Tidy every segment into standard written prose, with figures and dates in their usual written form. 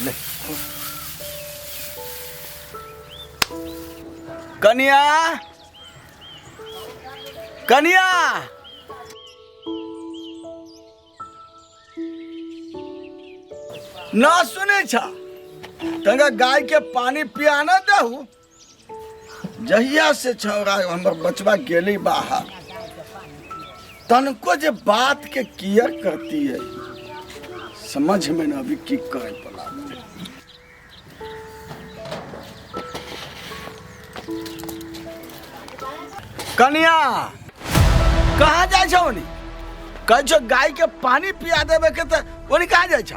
ले कन्या कन्या ना सुने छा तंगा गाय के पानी पियाना दहू जहिया से छौरा हमर बचवा गेली बाहर तनको जे बात के कियर करती है समझ में ना अभी की करे पड़ा। कन्या कहाँ जाए छो ओनी कह छो गाय के पानी पिया देबे के त ओनी कहाँ जाए छो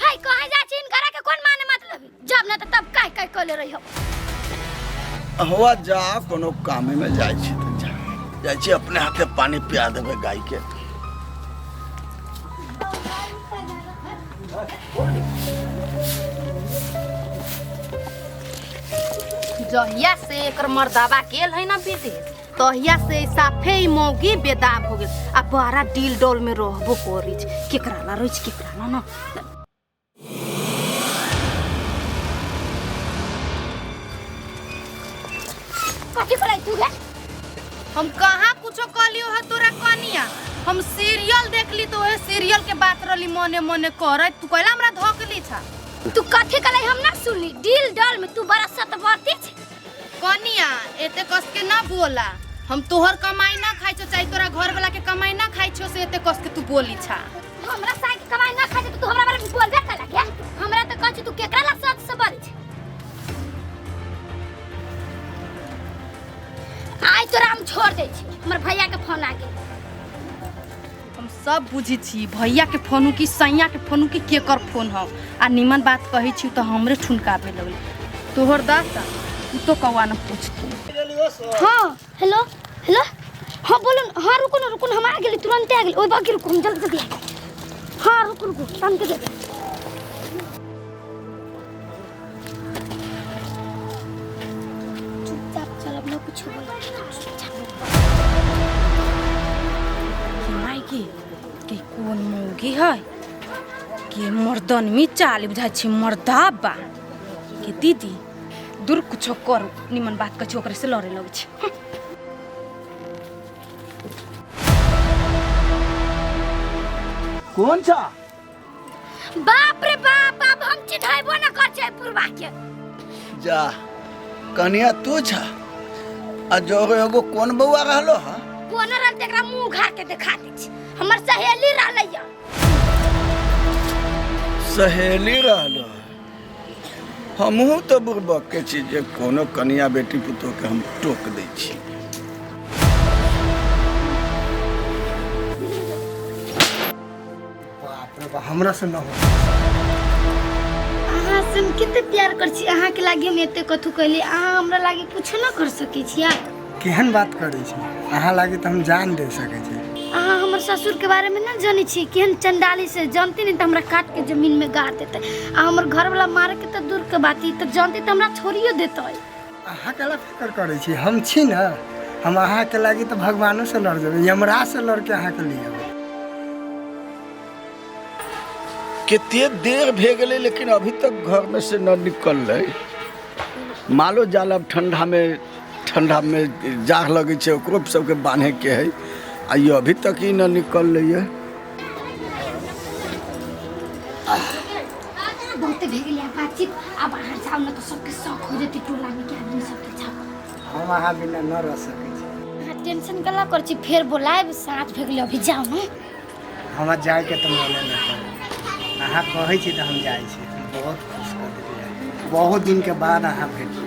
हाय कहाँ जा छिन करा के कोन माने मतलब जब ना तब काहे कोले रही हो हुआ जा कोनो कामे में जाए छी त जा जाए छी अपने हाथे पानी पिया देबे गाय के। जहिया से एकर मर्दावा गेल है ना विदेश तहिया से साफे ही मौगी बेदाब हो गेल आ बड़ा डील डोल में रहबो करी केकरा ला रोज केकरा ना कथि करे तू गे हम कहाँ कुछो कहलियो है तोरा कनिया हम सीरियल देखली तो ओहे सीरियल के बात रहली मने मने करत तू कहला हमरा धोकली छा तू कथि करे हम ना सुनली डील डोल में तू बड़ा सतवर्ती छ कनिया एते कस के ना बोला हम तोहर कमाई ना खाइ छो चाहे तोरा घर वाला के कमाई ना खाइ छो से एते कस के तू बोली छा हमरा साई के कमाई ना खाइ तू हमरा बारे में बोलबे कला के हमरा त कहछ तू केकरा ला सत से बोली छ आई तोरा हम छोड़ दे छी हमर भैया के फोन आ गेल हम सब बुझी छी भैया के फोन की सैया के फोन की केकर फोन हो आ निमन बात कही छी तो हमरे ठुनकाबे लगल तोहर दाता तू तो कवा न पूछ तू। हां हेलो हेलो हां बोलो हां रुको हम आ गेली तुरंत आ गेली ओइ बाकी रुको हम जल्दी आ गेली हां रुको शाम के दे चुपचाप चल अब ना कुछ बोल माई के कोन मौगी है के मर्दन में चाल बुझा छी मर्दाबा के दीदी दूर कुछ कर निमन बात कछ ओकरे से लड़े लगे छी कौन छा बाप रे बाप अब हम चिढ़ाइबो ना कर छै पुरवा के जा कन्या तू छा आ जो एगो कौन बउआ रहलो ह कोन रन तेकरा मुंह घा के दिखा दै छी हमर सहेली रहलैया सहेली रहलो हमहू तो बुरबक के छी जे कोनो कन्या बेटी पुतो के हम टोक दै छी बाप रे बाप हमरा से न हो अहाँ से हम कते प्यार कर छी अहाँ के लागे हम एते कथु कहली अहाँ हमरा लागे कुछ न कर सकै छी यार केहन बात करै छी अहाँ लागे त हम जान दे सकै छी अहाँ हमर ससुर के बारे में ना जाने छी केहन चंडाली से जानती नहीं त हमरा काट के जमीन में गाड़ देते आ हमर घर वाला मारे के त दूर के बात ही त जानती त हमरा छोड़ियो देते अहाँ केला फिकर करै छी हम छी न हम अहाँ के लागे त भगवानो से लड़ जेबै यमराज से लड़ के अहाँ के लिए कितने देर भे गेले लेकिन अभी तक घर में से न निकल रहे मालो जाल अब ठंडा में जाग लगे छे ओकरो सबके बांधे के है आ ये अभी तक ही न निकल रही है बहुत भेगलिया बातचीत अब बाहर जाओ ना तो सबके शौक हो जेती टोला में के आदमी सबके जाओ हम अहाँ बिना न रह सकै छी अहाँ टेंशन कला कर छी फेर बोलाए साथ भेगले अभी जाओ ना हमरा जाए के त मोने न करे अहाँ कहै छी त हम जाई छी बहुत खुश कर देलिए बहुत दिन के बाद अहाँ भेट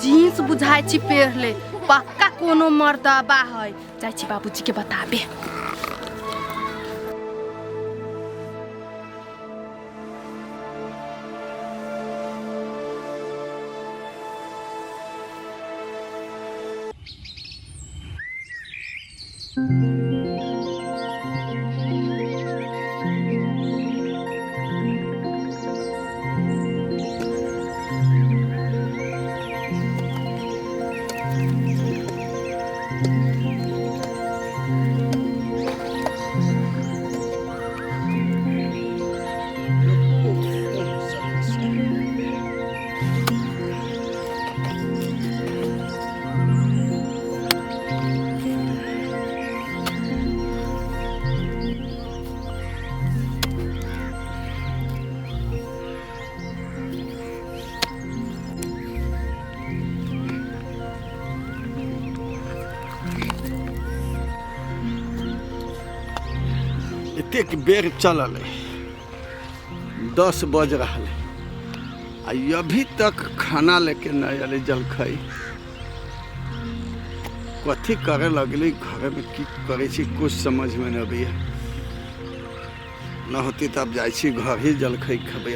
जीन्स बुझाई छी पेरले पक्का कोनो मर्दबा है जाई छी बाबूजी के बताबे एतेक बेर चलल है, 10 बज रहा है आ अभी तक खाना लेके नहीं अले जलखै। कथी करे लगली घर में, की करे छी कुछ समझ में नहीं अभी न होती तब जाए छी घर ही जलखै खबे।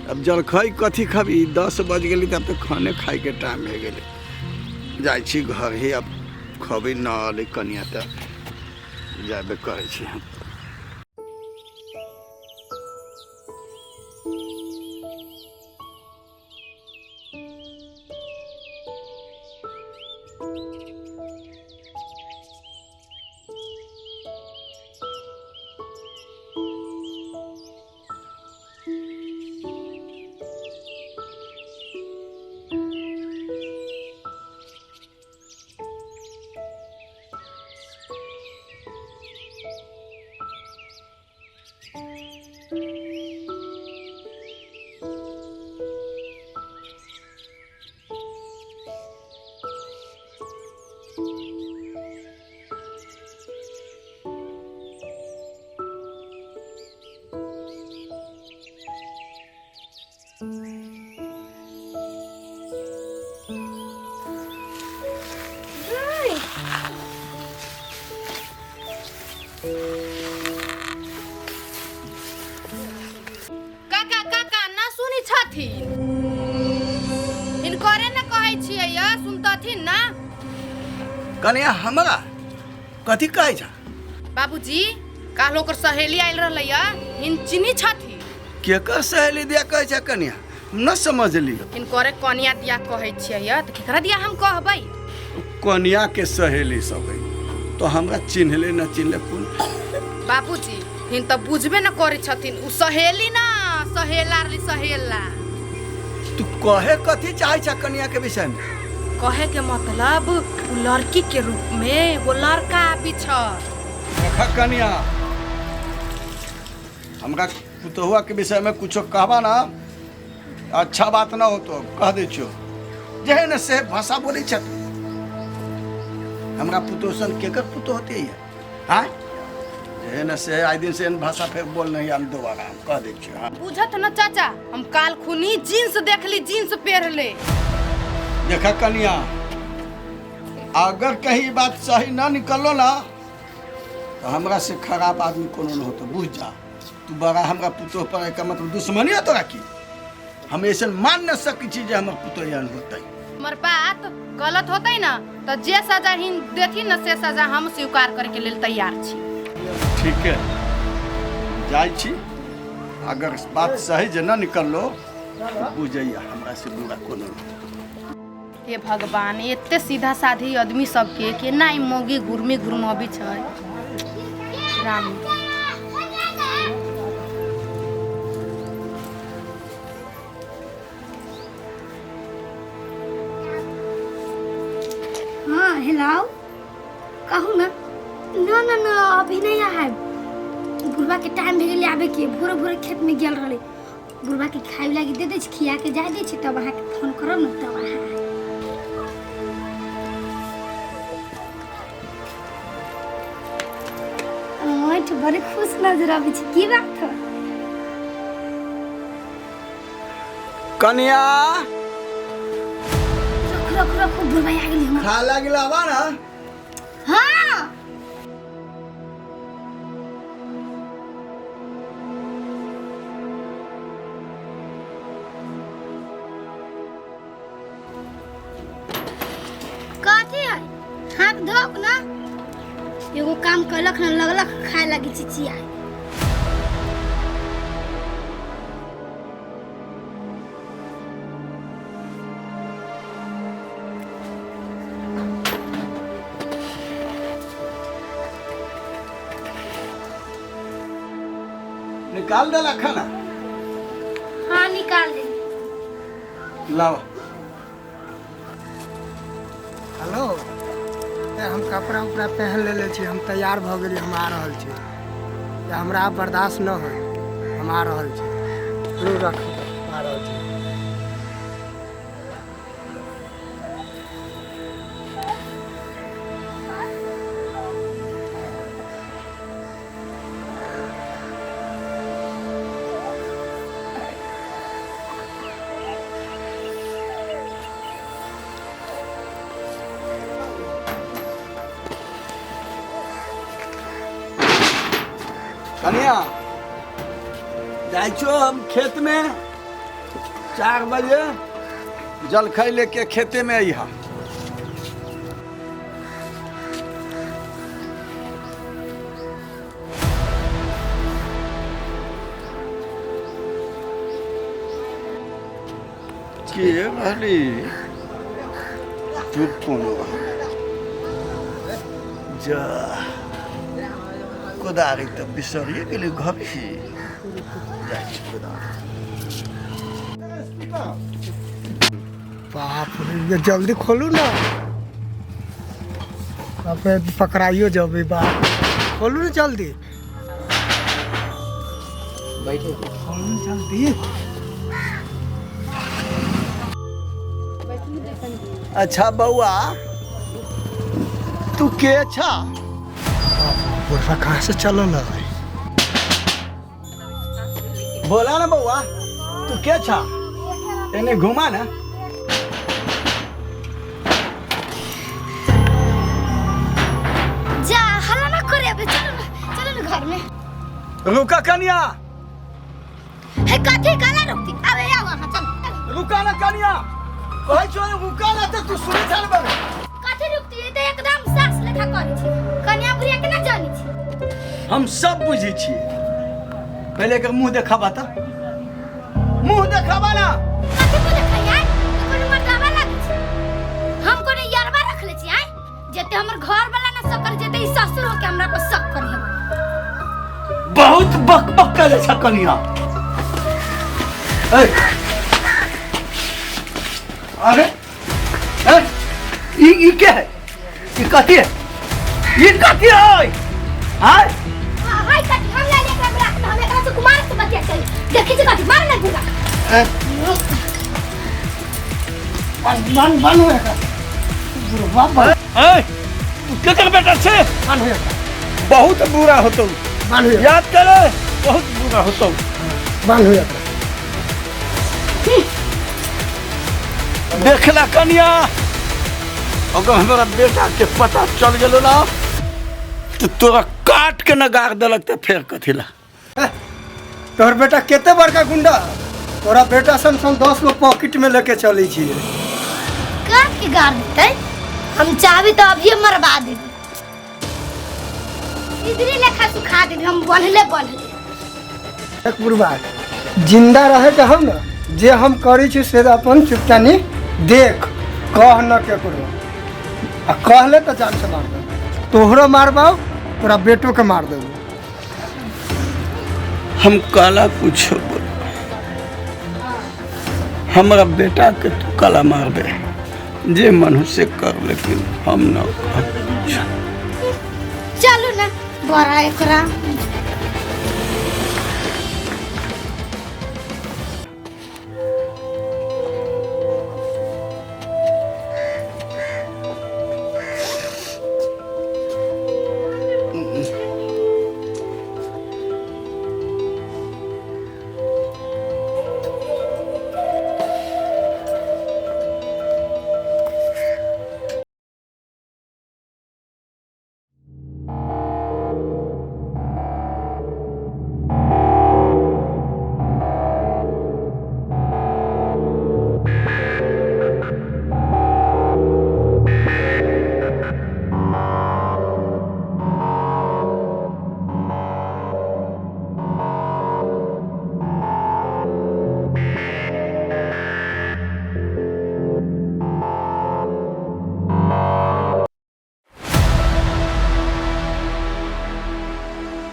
अब जलखै कथी खबी, 10 बज गई तब तो खाने खाए के टाइम हो गए। जाए छी घर ही अब खबे न अले कनिया तक जाबे करे छी हम। काका काका ना सुनी छथिन, हिनकरे न कहै छियै या सुनतथिन ना। कन्या हमरा कथी कहै छ? बाबूजी काल ओकर सहेली आइल रहलै या, हिन चिनी छथिन। केकर सहेली दिया कहै छ कन्या? न समझली। हिनकरे कनिया दिया कहै छियै या, त केकरा दिया हम कहबै? कन्या के सहेली सब है तो हमरा चिन्हले न चिन्हले कौन? बाबूजी हिन त बुझबे न करे छथिन, उ सहेली ना सहेला रे सहेला। तू कहे कथी चाहे छ कन्या के विषय में? कहे के मतलब उ लड़की के रूप में वो लड़का भी छ। देखा कन्या, हमरा पुतहुआ के विषय में कुछ कहबा ना अच्छा बात ना हो तो कह दे छो। जे न से भाषा बोली छ हमरा पुतोसन केकर पुतो होती है? हाँ जे न से आई दिन से भाषा फिर बोल नहीं हम दोबारा हम कह दे छो। हाँ बुझत न चाचा, हम काल खुनी जींस देखली, जींस पहनले। देखा कन्या, अगर कहीं बात सही ना निकलो ना तो हमरा से खराब आदमी कोनो न हो तो बुझ जा। तू बड़ा हमरा पुतो पर का मतलब दुश्मनी है तोरा की? हम ऐसे मान न सकी छी जे हमर पुतो यान होतै। हमर बात गलत होतै ना तो जे सजा हिन देथिन न से सजा हम स्वीकार करे के लेल तैयार छी। ठीक है जाय छी, अगर बात सही जे ना निकललो बुझैया हमरा से बुरा कोनो नहीं। हे भगवान, एते सीधा साधी आदमी सबके केना ई मोगी घुरमी घुरमबी छै। राम हाँ हेलो, कहू ना। ना ना ना अभी नहीं आए, बुढ़वा के टाइम भे गेलै आबे के। भोरे भोरे खेत में गेल रहले, बुढ़वा के खाए लागी दे दे छी, खिया के जाय दे छी, तब अहाँ के फोन करब न तब अहाँ। ओठ बड़े खुश नजर आबै छी, की बात है? कन्या रख रख बुढ़वा आ गेली हमरा। खा लागिल आवा ना। हाँ कथी है? हाथ धोक ना। एगो काम कलक न लगलक खाए लगी चिचिया। निकाल देला खाना। हाँ निकाल दे। लाओ। हेलो, हम कपड़ा उपड़ा पहन ले छी, हम तैयार भ गेली, हम आ रहल छी। हमरा बर्दाश्त न हो, हम आ रहल छी। रू रख, आ रहल छी। कन्या जाइ छो हम खेत में 4 बजे जलखै लेके खेते में अइहा। के रहली तू कोनो जा कोदारी तो बिसरिए गेली घर ही जाइ छी कोदारी। बाप रे, ये जल्दी खोलू ना, अबे पकड़ाइयो जब बाप, खोलू ना जल्दी, बैठे खोलू जल्दी। अच्छा बउआ तू के छा? बुढ़वा कहाँ से चलल है? बोला ना बउआ तू के छा? एने घुमा ना। जा हल्ला ना करे, अबे चलो ना घर में। रुका कन्या। है कथी काला रुकती, अबे आओ वहां चल। रुका ना कन्या, कहै छो रुका ना त तू सुनि चल बे। कथी रुकती है, तो एकदम सास लेखा करै छी। कन्या बुढ़िया के ना जानी छी। हम सब बुझी छी। पहले के मुंह देखाबा त, मुंह देखाबा ना। कथी को देखैया, कोनो मर्दावा लागी छी। हम कोनो यारवा रख ले छी आय, जेते हमर घर वाला ना सकर, जेते ई ससुर हो के हमरा को शक करी हम। बहुत बकबक करे छ कन्या। ए अरे ए ई के है? ई कथी है? ई कथी है? हाय हाय कथी हम ले लेके हमरा, हम एकरा से कुमार से बतिया चली। देखी छी कथी मार ना गुगा। बन हो का बुढ़वा बन। ए तू के कर बेटा छे? बन हो बहुत बुरा होतो। बन हो, याद करे बहुत बुरा होतो। बन हो। देखला कन्या, अगर हमारा बेटा के पता चल गेलो ना तो तोरा काट के नगार देलक त फेर कथिला। तोहर बेटा केते बड़का गुंडा, तोरा बेटा सन 10 गो पॉकेट में लेके चली छी। काट के गाड़ देते, हम चाहबी तो अभी मरवा दे। इधरे लेखा सुखा दे, हम बनले। एक बुढ़वा जिंदा रहे के हम ना, जे हम करी छी से अपन चुपचानी देख, कह न के करो, आ कहले तो जान से मार दे। तोहरो मारबाओ, तोरा बेटो के मार देबो। हम काला कुछ बोल, हमारा बेटा के तू काला मार दे, जे मनुष्य कर, लेकिन हम न। चलो ना बड़ा एकरा